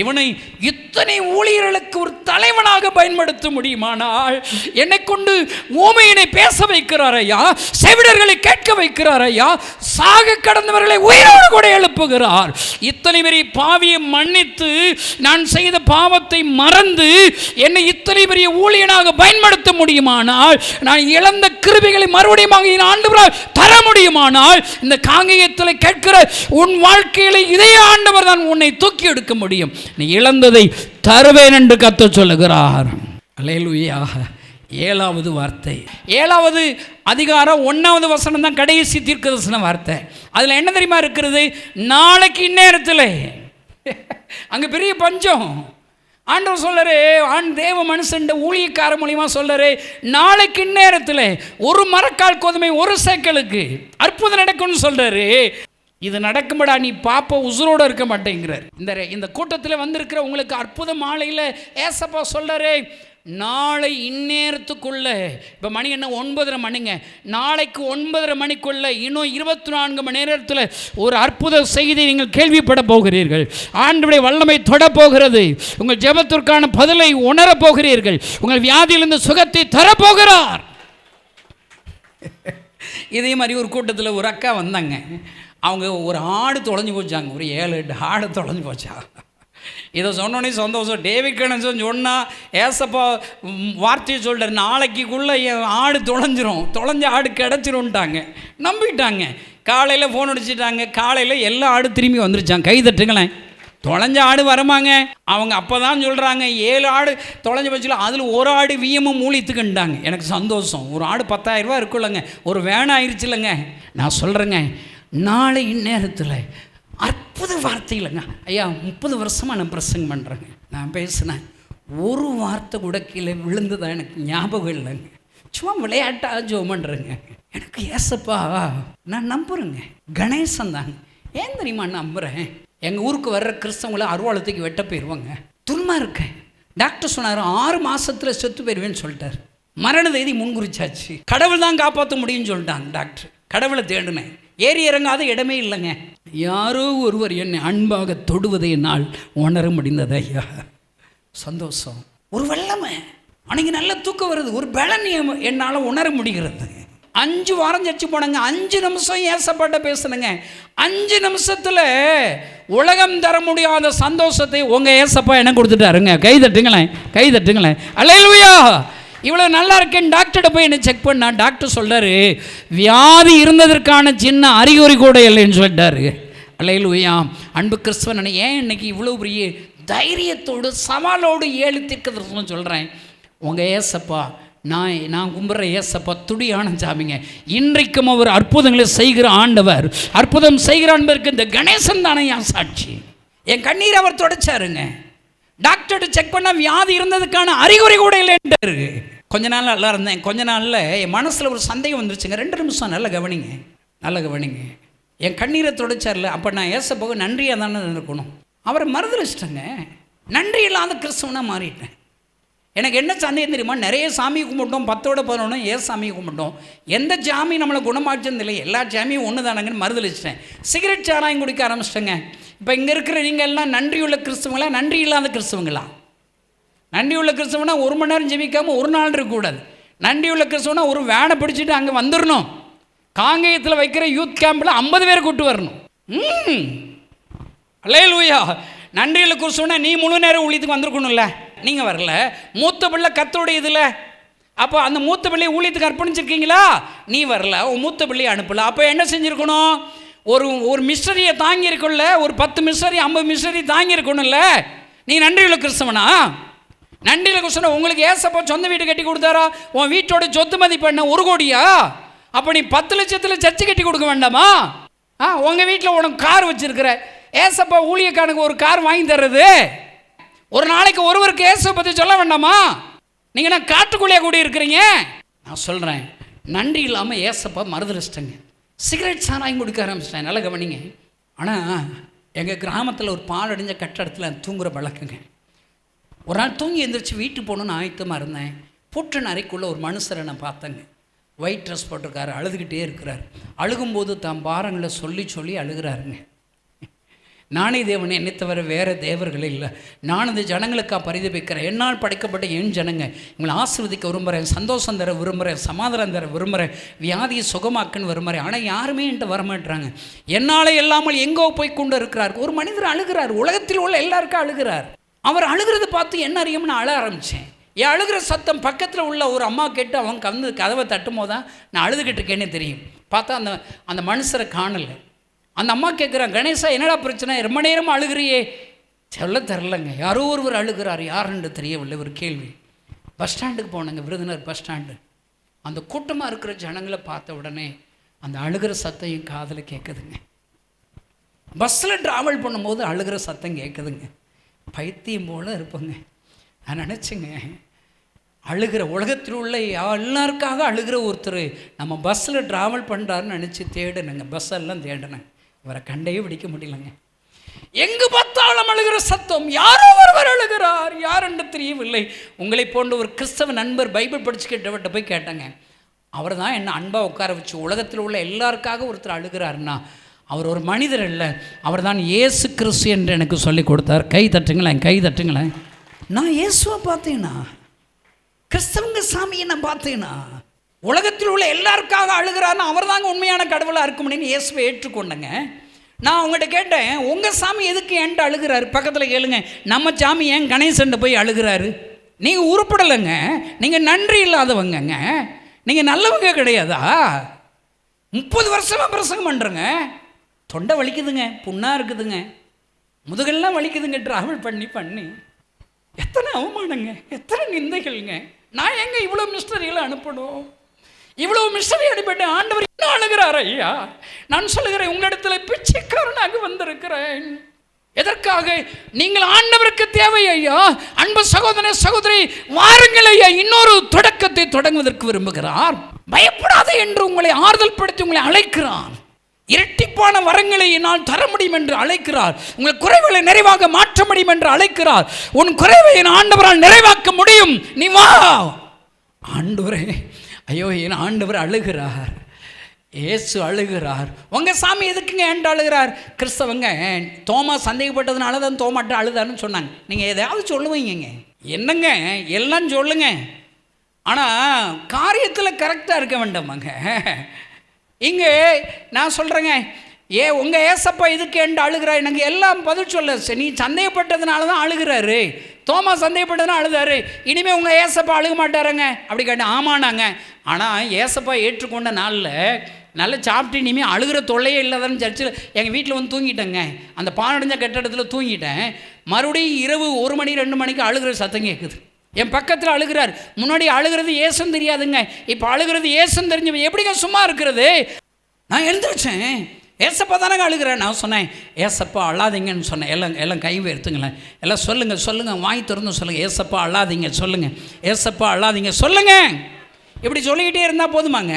இவனை இத்தனை ஊழியர்களுக்கு ஒரு தலைவனாக பயன்படுத்த முடியுமானால் என்னை கொண்டு ஊமையினை பேச வைக்கிறார் ஐயா, செவிடர்களை கேட்க வைக்கிறார் ஐயா, சாக கடந்தவர்களை உயிரோடு கூட எழுப்புகிறார். இத்தனை பெரிய பாவியை மன்னித்து, நான் செய்த பாவத்தை மறந்து என்னை இத்தனை பெரிய ஊழியனாக பயன்படுத்த முடியுமானால், நான் இழந்த கிருபைகளை மறுபடியும் என் ஆண்டவரால் தர முடியுமானால், இந்த காங்கேயத்தில் கேட்கிற உன் வாழ்க்கையில இதே ஆண்டவர் தான் உன்னை தூக்கி எடுக்க முடியும். நீ இழந்ததை தருவேன் என்று கர்த்தர் சொல்லுகிறார். அல்லேலூயா. 7வது வார்த்தை, 7வது அதிகாரம் 1வது வசனம் தான் கடைசி தீர்க்கதரிசன வார்த்தை. அதில் என்ன தெரியுமா இருக்கிறது? நாளைக்கு இந்நேரத்தில் அங்கே பெரிய பஞ்சம். ஆண்டவர் சொல்லரு, தேவ மனுஷன் ஊழியக்கார மூலியமா சொல்லரு, நாளைக்கு இந்நேரத்தில் ஒரு மரக்கால் கோதுமை 1 சேக்கலுக்கு அற்புதம் நடக்கும்னு சொல்றாரு. இது நடக்கும்படா, நீ பாப்ப உசுரோடு இருக்க மாட்டேங்கிறார். இந்த கூட்டத்தில் வந்திருக்கிற உங்களுக்கு அற்புத மாலையில் ஏசப்பா சொல்றாரு, நாளை இந்நேரத்துக்குள்ள, இப்போ மணி என்ன 9:30 மணிங்க, நாளைக்கு 9:30 மணிக்குள்ள இன்னும் 24 மணி நேரத்தில் ஒரு அற்புத செய்தி நீங்கள் கேள்விப்பட போகிறீர்கள். ஆண்டவருடைய வல்லமை தொட போகிறது. உங்கள் ஜெபத்திற்கான பதிலை உணரப் போகிறீர்கள். உங்கள் வியாதியிலிருந்து சுகத்தை தரப்போகிறார். இதே மாதிரி ஒரு கூட்டத்தில் ஒரு அக்கா வந்தாங்க. அவங்க ஒரு ஆடு தொலைஞ்சு போச்சாங்க. ஒரு 7-8 ஆடு தொலைஞ்சு போச்சா. இதை சொன்னோன்னே சந்தோஷம். டேவிட் கணேசன் சொன்னால் ஏசப்பா வார்த்தையை சொல்கிறார், நாளைக்குள்ளே என் ஆடு தொலைஞ்ச ஆடு கிடச்சிரும்ட்டாங்க. நம்பிட்டாங்க. காலையில் ஃபோன் அடிச்சிட்டாங்க. காலையில் எல்லா ஆடு திரும்பி வந்துருச்சாங்க. கை தட்டுங்களேன். தொலைஞ்ச ஆடு வரமாங்க. அவங்க அப்போ தான் சொல்கிறாங்க 7 ஆடு தொலைஞ்ச பட்சத்தில் அதில் ஒரு ஆடு விஎம்மும் மூலித்துக்குண்டாங்க. எனக்கு சந்தோஷம். ஒரு ஆடு 10,000 ரூபா இருக்குல்லங்க, ஒரு வேன் ஆயிடுச்சு இல்லைங்க. நான் சொல்கிறேங்க, நாளை இந்நேரத்தில் அற்புத வார்த்தை இல்லைங்க. ஐயா 30 வருஷமாக நான் பிரசங்கம் பண்ணுறேங்க. நான் பேசினேன், ஒரு வார்த்தை கூட கீழே விழுந்துதான் எனக்கு ஞாபகம் இல்லைங்க. சும்மா விளையாட்டாக ஜோம் பண்ணுறேங்க. எனக்கு ஏசப்பா நான் நம்புகிறேங்க. கணேசன் தாங்க. ஏன் தெரியுமா நம்புகிறேன்? எங்கள் ஊருக்கு வர்ற கிறிஸ்தவங்களை அருவாளத்துக்கு வெட்ட போயிடுவாங்க. துன்மா இருக்கேன். டாக்டர் சொன்னார் 6 மாதத்தில் செத்து போயிடுவேன்னு சொல்லிட்டார். மரண தேதி முன்குறிச்சாச்சு. கடவுள் தான் காப்பாற்ற முடியும்னு சொல்லிட்டாங்க டாக்டர். கடவுளை தேடினேன். ஏறி இறங்காத இடமே இல்லைங்க. யாரோ ஒருவர் என்னை அன்பாக தொடுவதை என்னால் உணர முடிந்தது. ஐயா சந்தோஷம். ஒரு வல்லமை. அன்றைக்கி நல்ல தூக்கம் வருது. ஒரு பலன் என்னால் உணர முடிகிறது. 5 வாரம் சர்ச்சு போனாங்க. 5 நிமிஷம் ஏசப்பாட்ட பேசுனங்க. 5 நிமிஷத்தில் உலகம் தர முடியாத சந்தோஷத்தை உங்கள் ஏசப்பா என்ன கொடுத்துட்டாருங்க. கை தட்டுங்களேன். அல்லேலூயா. இவ்வளோ நல்லா இருக்கேன்னு டாக்டர்கிட்ட போய் என்ன செக் பண்ணா, டாக்டர் சொல்கிறாரு வியாதி இருந்ததற்கான சின்ன அறிகுறி கூட இல்லைன்னு சொல்லிட்டாரு. அல்லேலூயா. அன்பு கிறிஸ்தவன், ஏன் இன்னைக்கு இவ்வளோ பெரிய தைரியத்தோடு சவாலோடு 7 தீர்க்கதரிசனம் சொல்கிறேன்? உங்கள் ஏசப்பா, நான் கும்பிட்ற ஏசப்பா துடியான சாமிங்க. இன்றைக்கும் அவர் அற்புதங்களை செய்கிற ஆண்டவர். அற்புதம் செய்கிற ஆண்டவருக்கு இந்த கணேசன் தானே என் சாட்சி. என் கண்ணீர் அவர் தொடச்சாருங்க. டாக்டர்கிட்ட செக் பண்ணால் வியாதி இருந்ததுக்கான அறிகுறி கூட இல்லைன்றாரு. கொஞ்ச நாள் நல்லா இருந்தேன். கொஞ்ச நாளில் என் மனசில் ஒரு சந்தேகம் வந்துருச்சுங்க. 2 நிமிஷம் நல்ல கவனிங்க. என் கண்ணீரை தொடச்சார்ல, அப்போ நான் ஏசப்பாவுக்கு நன்றியாக தானே இருக்கணும். அவரை மறுதலிச்சிட்டேங்க. நன்றி இல்லாத கிறிஸ்தவனாக மாறிட்டேன். எனக்கு என்ன சந்தேகம் தெரியுமா? நிறைய சாமியை கும்பிட்டோம், 10ஓட 11 ஏன் சாமியை கும்பிட்டோம். எந்த சாமி நம்மளை குணமாச்சது இல்லை. எல்லா சாமியும் ஒன்று தானங்கன்னு மறுதலிச்சிட்டேன். சிகரெட் சாராயம் குடிக்க ஆரம்பிச்சிட்டேங்க. இப்போ இங்கே இருக்கிற நீங்கள் எல்லாம் நன்றியுள்ள கிறிஸ்தவங்களா, நன்றி இல்லாத கிறிஸ்தவங்களா? நன்றியுள்ள கிறிஸ்தவனா 1 மணி நேரம் ஜெபிக்காமல் ஒரு நாள் இருக்கக்கூடாது. நன்றியுள்ள கிறிஸ்தவனா ஒரு வேனை பிடிச்சிட்டு அங்கே வந்துடணும். காங்கேயத்தில் வைக்கிற யூத் கேம்பில் 50 பேர் கூட்டு வரணும். அல்லேலூயா. நன்றியுள்ள கிறிஸ்தவனா நீ முழு நேரம் ஊழியத்துக்கு வந்திருக்கணும்ல. நீங்கள் வரல. மூத்த பிள்ளை கத்தோடைய இதில், அப்போ அந்த மூத்த பிள்ளையை ஊழியத்துக்கு அர்ப்பணிச்சிருக்கீங்களா? நீ வரல, உன் மூத்த பிள்ளையை அனுப்பல. அப்போ என்ன செஞ்சுருக்கணும்? ஒரு மிஷனரியை தாங்கியிருக்கும்ல, ஒரு 10 மிஷனரி 50 மிஷனரி தாங்கியிருக்கணும்ல. நீ நன்றியுள்ள கிறிஸ்தவனா? நன்றியுள்ள கிறிஸ்தவனா? உங்களுக்கு ஏசப்பா சொந்த வீடு கட்டி கொடுத்தாரா? உன் வீட்டோட சொத்து மதிப்பு என்ன? 1 கோடியா? அப்போ நீ 10 லட்சத்தில் சர்ச்சு கட்டி கொடுக்க வேண்டாமா? உங்கள் வீட்டில் உனக்கு கார் வச்சுருக்கிற, ஏசப்பா ஊழியக்காரனுக்கு ஒரு கார் வாங்கி தர்றது. ஒரு நாளைக்கு ஒருவருக்கு ஏசப்பை பற்றி சொல்ல வேண்டாமா? நீங்கள் நான் காட்டுக்குள்ளேயே கூடி இருக்கிறீங்க. நான் சொல்கிறேன், நன்றி இல்லாமல் ஏசப்பா மறுதலிச்சிட்டேங்க. சிகரெட் சாராயம் குடிக்க ஆரம்பிச்சிட்டேன். நல்லா கவனிங்க. ஆனால் எங்கள் கிராமத்தில் ஒரு பாலடைஞ்ச கட்டடத்தில் தூங்குகிற பழக்கங்க. ஒரு நாள் தூங்கி எழுந்திரிச்சு வீட்டுக்கு போகணுன்னு ஆயத்தமாக இருந்தேன். பூட்டின அறைக்குள்ளே ஒரு மனுஷரை நான் பார்த்தேங்க. ஒயிட் ட்ரெஸ் போட்டிருக்காரு, அழுதுகிட்டே இருக்கிறார். அழுகும்போது தான் பாரங்களை சொல்லி அழுகிறாருங்க. நானே தேவன், என்னை தவிர வேறு தேவர்களே இல்லை. நான் இந்த ஜனங்களுக்காக பரிதபிக்கிறேன். என்னால் படைக்கப்பட்ட என் ஜனங்க உங்களை ஆசீர்வதிக்க விரும்புகிறேன், சந்தோஷம் தர விரும்புகிறேன், சமாதானம் தர விரும்புகிறேன், வியாதியை சுகமாக்குன்னு விரும்புகிறேன். ஆனால் யாருமே என்கிட்ட வரமாட்டுறாங்க. என்னால் இல்லாமல் எங்கோ போய் கொண்டு இருக்கிறார். ஒரு மனிதர் அழுகிறார். உலகத்தில் உள்ள எல்லாருக்கும் அழுகிறார். அவர் அழுகிறத பார்த்து என்ன அறியும்னு நான் அழ ஆரம்பித்தேன். என் அழுகிற சத்தம் பக்கத்தில் உள்ள ஒரு அம்மா கேட்டு அவங்க வந்து கதவை தட்டும் போது தான் நான் அழுதுகிட்டு இருக்கேன்னே தெரியும். பார்த்தா அந்த மனுஷரை காணலை. அந்த அம்மா கேட்குறான், கணேசா என்னடா பிரச்சனை, ரொம்ப நேரமாக அழுகிறியே? சொல்ல தரலைங்க. யாரோ ஒருவர் அழுகிறார், யாருன்னு தெரியவில்லை. ஒரு கேள்வி. பஸ் ஸ்டாண்டுக்கு போனேங்க, விருதுநகர் பஸ் ஸ்டாண்டு. அந்த கூட்டமாக இருக்கிற ஜனங்களை பார்த்த உடனே அந்த அழுகிற சத்தம் என் காதில் கேட்குதுங்க. பஸ்ஸில் ட்ராவல் பண்ணும்போது அழுகிற சத்தம் கேட்குதுங்க. பைத்தியம் போல் இருப்பேங்க. நான் நினச்சேங்க, அழுகிற உலகத்தில் உள்ள எல்லாருக்காக அழுகிற ஒருத்தர் நம்ம பஸ்ஸில் ட்ராவல் பண்ணுறாருன்னு நினச்சி தேடினேங்க. பஸ்ஸெல்லாம் தேடினேன். அவரை கண்டையே பிடிக்க முடியலங்க. எங்கு பார்த்தாலும் அழுகிற சத்தம், யாரோ ஒருவர் அழுகிறார், யார் என்று தெரியவில்லை. உங்களை போன்ற ஒரு கிறிஸ்தவ நண்பர் பைபிள் படிச்சு கேட்டவர்கிட்ட போய் கேட்டாங்க. அவர் தான் என்ன அன்பாக உட்கார வச்சு உலகத்தில் உள்ள எல்லாருக்காக ஒருத்தர் அழுகிறாருன்னா அவர் ஒரு மனிதர் இல்லை, அவர் தான் இயேசு கிறிஸ்து என்று எனக்கு சொல்லி கொடுத்தார். கை தட்டுங்களேன், கை தட்டுங்களேன். நான் இயேசுவை பார்த்தேன்னா, கிறிஸ்தவங்க சாமியை நான் பார்த்தேன்னா, உலகத்தில் உள்ள எல்லாருக்காக அழுகிறாருன்னு அவர் தாங்க உண்மையான கடவுளாக இருக்க முடியும்னு இயேசுவை ஏற்றுக்கொண்டேங்க. நான் உங்கள்கிட்ட கேட்டேன், உங்கள் சாமி எதுக்கு ஏன்ட்டு அழுகிறாரு? பக்கத்தில் கேளுங்க, நம்ம சாமி ஏன் கணேசன்ட்டு போய் அழுகிறாரு? நீங்கள் உருப்படலைங்க, நீங்கள் நன்றி இல்லாதவங்கங்க, நீங்கள் நல்லவங்க கிடையாதா? 30 வருஷமாக பிரசங்கம் பண்ணுறேங்க, தொண்டை வலிக்குதுங்க, புண்ணாக இருக்குதுங்க, முதுகெல்லாம் வலிக்குதுங்க, ட்ராவல் பண்ணி பண்ணி. எத்தனை அவமானங்க, எத்தனை நிந்தைகள்ங்க. நான் எங்க இவ்வளோ மிஸ்டரிகளை அனுப்பணும்? இவ்வளோ மிஸ்டரி அடிப்பட்டு ஆண்டவர் இன்னும் அழுகிறார். ஐயா, நான் சொல்லுகிறேன், உங்களிடத்தில் பிச்சைக்காரனாக வந்திருக்கிறேன். எதற்காக? நீங்கள் ஆண்டவருக்கு தேவை ஐயா. அன்பு சகோதர சகோதரி, வாருங்கள் ஐயா, இன்னொரு தொடக்கத்தை தொடங்குவதற்கு விரும்புகிறார். பயப்படாதே என்று உங்களை ஆறுதல் படுத்தி உங்களை அழைக்கிறார். இரட்டிப்பான வரங்களை என்னால் தர முடியும் என்று அழைக்கிறார். உங்கள் குறைவுகளை நிறைவாக மாற்ற முடியும் என்று அழைக்கிறார். உன் குறைவை என் ஆண்டவரால் நிறைவாக்க முடியும், நீ வா. ஆண்டவரே, ஐயோ என் ஆண்டவர் அழுகிறார், இயேசு அழுகிறார். உங்கள் சாமி எதுக்குங்க ஏன்ட்டு அழுகிறார்? கிறிஸ்தவங்க தோமா சந்தேகப்பட்டதுனால தான் தோமாட்ட அழுதாருன்னு சொன்னாங்க. நீங்கள் எதாவது சொல்லுவீங்க, என்னங்க எல்லாம் சொல்லுங்க, ஆனால் காரியத்தில் கரெக்டாக இருக்க வேண்டாமாங்க. இங்கே நான் சொல்கிறேங்க, உங்கள் ஏசப்பா இதுக்கு ஏன்ட்டு அழுகிறா? எனக்கு எல்லாம் பதில் சொல்ல. நீ சந்தேகப்பட்டதுனால தான் அழுகிறாரு, தோமா சந்தேகப்பட்டதுனால அழுதாரு, இனிமேல் உங்கள் ஏசப்பா அழுக மாட்டாருங்க அப்படி கேட்டேன். ஆமாண்ணாங்க, ஆனால் ஏசப்பா ஏற்றுக்கொண்ட நாளில் நல்லா சாப்பிட்டு இனிமேல் அழுகிற தொல்லையே இல்லாதான்னு சர்ச்சில் எங்கள் வீட்டில் வந்து தூங்கிட்டேங்க. அந்த பானடைஞ்ச கட்டடத்தில் தூங்கிட்டேன். மறுபடியும் இரவு 1 மணி 2 மணிக்கு அழுகிற சத்தம் கேட்குது. என் பக்கத்தில் அழுகிறார். முன்னாடி அழுகிறது ஏசுன்னு தெரியாதுங்க, இப்போ அழுகிறது ஏசுன்னு தெரிஞ்சு எப்படிங்க சும்மா இருக்கிறது? நான் எழுந்திரிச்சேன், ஏசப்பா தானங்க அழுகிறேன். நான் சொன்னேன், ஏசப்பா அழாதீங்கன்னு சொன்னேன். எல்லாம் கை எடுத்துங்களேன், எல்லாம் சொல்லுங்கள், வாய் திறந்து சொல்லுங்கள், ஏசப்பா அழாதீங்க சொல்லுங்கள், ஏசப்பா அழாதீங்க சொல்லுங்கள். இப்படி சொல்லிக்கிட்டே இருந்தால் போதுமாங்க?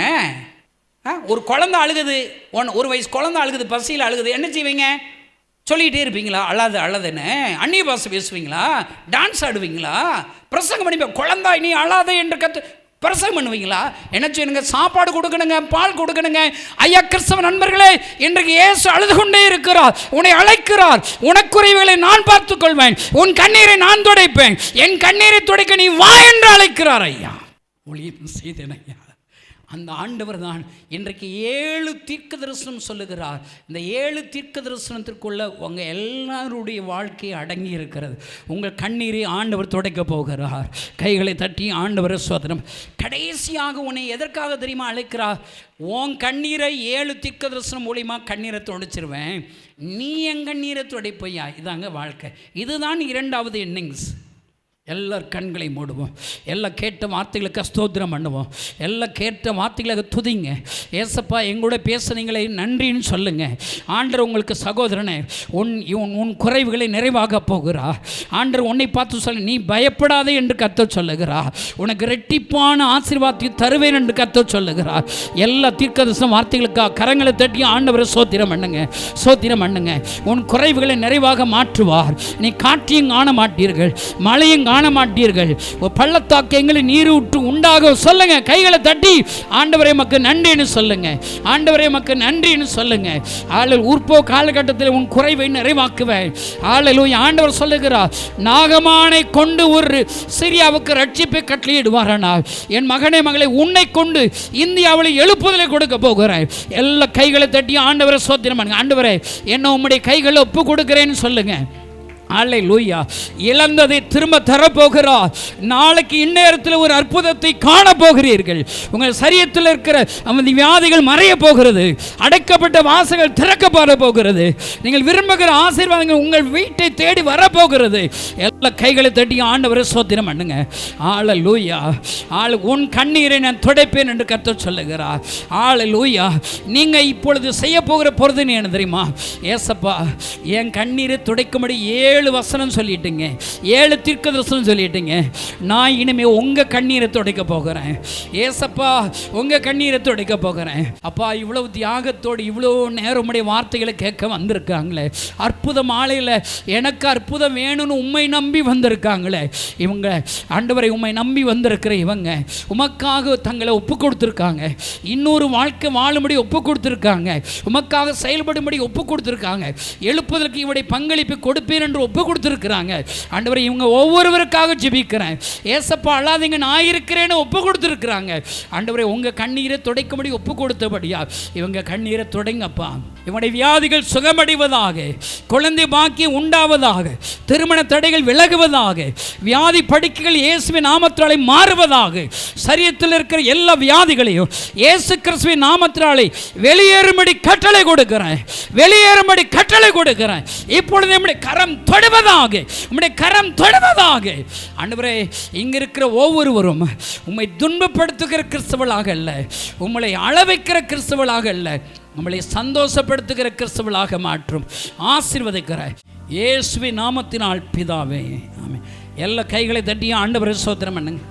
ஒரு குழந்தை அழுகுது, 1 வயசு குழந்தை அழுகுது, பசியில் அழுகுது, என்ன செய்வீங்க? சொல்லிக்கிட்டே இருப்பீங்களா? அழாதுன்னு அந்நிய பாஷை பேசுவீங்களா? டான்ஸ் ஆடுவீங்களா? பிரசங்கம் பண்ணி குழந்தா நீ அழாத என்று பிரசங்கம் பண்ணுவீங்களா? என்ன செய்யணுங்க? சாப்பாடு கொடுக்கணுங்க, பால் கொடுக்கணுங்க. ஐயா கிறிஸ்தவ நண்பர்களே, இன்றைக்கு இயேசு அழுது கொண்டே இருக்கிறார், உன்னை அழைக்கிறார். உனக்குறைவுகளை நான் பார்த்துக் கொள்வேன், உன் கண்ணீரை நான் துடைப்பேன், என் கண்ணீரை துடைக்க நீ வா என்று அழைக்கிறார். ஐயா ஒளியும் செய்தேன் ஐயா. அந்த ஆண்டவர் தான் இன்றைக்கு 7 தீர்க்க தரிசனம் சொல்லுகிறார். இந்த 7 தீர்க்க தரிசனத்திற்குள்ள உங்கள் எல்லாருடைய வாழ்க்கை அடங்கி இருக்கிறது. உங்கள் கண்ணீரை ஆண்டவர் துடைக்க போகிறார். கைகளை தட்டி ஆண்டவரை சோதனம். கடைசியாக உன்னை எதற்காக தெரியுமா அழைக்கிறார்? உன் கண்ணீரை 7 தீர்க்க தரிசனம் மூலியமாக கண்ணீரை துடைச்சிருவேன், நீ என் கண்ணீரை துடைப்பையா. இதாங்க வாழ்க்கை. இதுதான் 2வது இன்னிங்ஸ். எல்லார் கண்களை மூடுவோம், எல்லாம் கேட்ட வார்த்தைகளுக்கு ஸ்தோத்திரம் பண்ணுவோம், எல்லாம் கேட்ட வார்த்தைகளுக்கு துதிங்க. ஏசப்பா எங்களோட பேசுனீங்களே நன்றின்னு சொல்லுங்கள். ஆண்டவர் உங்களுக்கு சகோதரனே, உன் குறைவுகளை நிறைவாக போகிறார். ஆண்டவர் உன்னை பார்த்து சொல்ல, நீ பயப்படாதே என்று கர்த்தர் சொல்லுகிறார். உனக்கு ரெட்டிப்பான ஆசீர்வாதத்தை தருவேன் என்று கர்த்தர் சொல்லுகிறார். எல்லா தீர்க்கதரிசன வார்த்தைகளுக்காக கரங்களை தட்டி ஆண்டவரை சோத்திரம் பண்ணுங்க, சோத்திரம் பண்ணுங்க. உன் குறைவுகளை நிறைவாக மாற்றுவார். நீ காற்றையும் காண மாட்டீர்கள், மழையும் காண மாட்டீர்கள், பள்ளத்தாக்கு எங்களை நீர் விட்டு உண்டாக சொல்லுங்க. கைகளை தட்டி ஆண்டவரே மக்கு நன்றின்னு சொல்லுங்க, ஆண்டவரே மக்கு நன்றின்னு சொல்லுங்க. உற்போ காலகட்டத்தில் உன் குறைவை நிறைவாக்குவேன். ஆண்டவர் சொல்லுகிறார், நாகமானை கொண்டு ஒரு சிரியாவுக்கு ரட்சிப்பை கட்டளையிடுவாரானால் என் மகனே மகளை உன்னை கொண்டு இந்தியாவில் எழுப்புதலை கொடுக்க போகிறேன். எல்லா கைகளை தட்டி ஆண்டவரை சோத்திரம் பண்ணுங்க. ஆண்டவரே என்ன உம்முடைய கைகளை ஒப்பு கொடுக்கிறேன்னு சொல்லுங்க. அல்லேலூயா. இழந்ததை திரும்ப தரப்போகிறார். நாளைக்கு இந்நேரத்தில் ஒரு அற்புதத்தை காண போகிறீர்கள். உங்கள் சரீரத்தில் இருக்கிற அந்த வியாதிகள் மறைய போகிறது, அடைக்கப்பட்ட வாசல்கள் திறக்கப்பட போகிறது, நீங்கள் விரும்புகிற ஆசீர்வாதங்கள் உங்கள் வீட்டை தேடி வரப்போகிறது. எல்லா கைகளை தட்டி ஆண்டவரை ஸ்தோத்திரம் பண்ணுங்க. அல்லேலூயா. உன் கண்ணீரை நான் துடைப்பேன் என்று கர்த்தர் சொல்லுகிறார். அல்லேலூயா. நீங்கள் இப்பொழுது செய்ய போகிற பொருத்தனை என்ன தெரியுமா? ஏசப்பா என் கண்ணீரை துடைக்கும்படி 7 வசனம் சொல்லிட்டுங்க, 7 தீர்க்கதரிசனம் சொல்லிட்டுங்க. நான் இனிமேல் உங்கள் கண்ணீரை துடைக்க போகிறேன். ஏசப்பா உங்கள் கண்ணீரை துடைக்க போகிறேன். அப்பா இவ்வளவு தியாகத்தோடு இவ்வளோ நேரம் உடைய வார்த்தைகளை கேட்க வந்திருக்காங்களே, அற்புதம் ஆலையில் எனக்கு அற்புதம் வேணும்னு உம்மை நம்பி வந்திருக்காங்களே இவங்க. ஆண்டவரை உம்மை நம்பி வந்திருக்கிற இவங்க உமக்காக தங்களை ஒப்பு கொடுத்துருக்காங்க. இன்னொரு வாழ்க்கை வாழும்படி ஒப்பு கொடுத்துருக்காங்க. உமக்காக செயல்படும்படி ஒப்பு கொடுத்துருக்காங்க. எழுப்புதலுக்கு இவருடைய பங்களிப்பு கொடுப்பேன் என்று ஒப்பு கொடுத்துருக்குறாங்க. ஆண்டவரை இவங்க ஒவ்வொருவருக்காக ஜெபிக்கிறேன். ஏசப்பா அழாதீங்க நான் இருக்கிறேன்னு ஒப்பு கொடுத்துருக்குறாங்க. ஆண்டவரை உங்கள் கண்ணீரை துடைக்கும்படி ஒப்பு கொடுத்தபடியா இவங்க கண்ணீரை துடைங்கப்பா. இவனுடைய வியாதிகள் சுகமடைவதாக, குழந்தை பாக்கியம் உண்டாவதாக, திருமண தடைகள் விலகுவதாக, வியாதி படுக்கைகள் இயேசுவின் நாமத்தினாலே மாறுவதாக, சரீரத்தில் இருக்கிற எல்லா வியாதிகளையும் இயேசு கிறிஸ்துவின் நாமத்தினாலே வெளியேறும்படி கட்டளை கொடுக்கிறேன். வெளியேறும்படி கட்டளை கொடுக்கிறேன். இப்பொழுது நம்முடைய கரம் தொடுவதாக, நம்முடைய கரம் தொடுவதாக. ஆண்டவரே இங்க இருக்கிற ஒவ்வொருவரும் உம்மை துன்பப்படுத்துகிற கிறிஸ்தவர்களாக அல்ல, உம்மை அளவைக்கிற கிறிஸ்தவர்களாக அல்ல, நம்மளை சந்தோஷப்படுத்துகிற கிறிஸ்தவர்களாக மாற்றும். ஆசீர்வதிக்கிற இயேசுவின் நாமத்தினால் பிதாவே ஆமென். எல்லா கைகளை தட்டி ஆண்டவரை ஸ்தோத்திரம் பண்ணுங்க.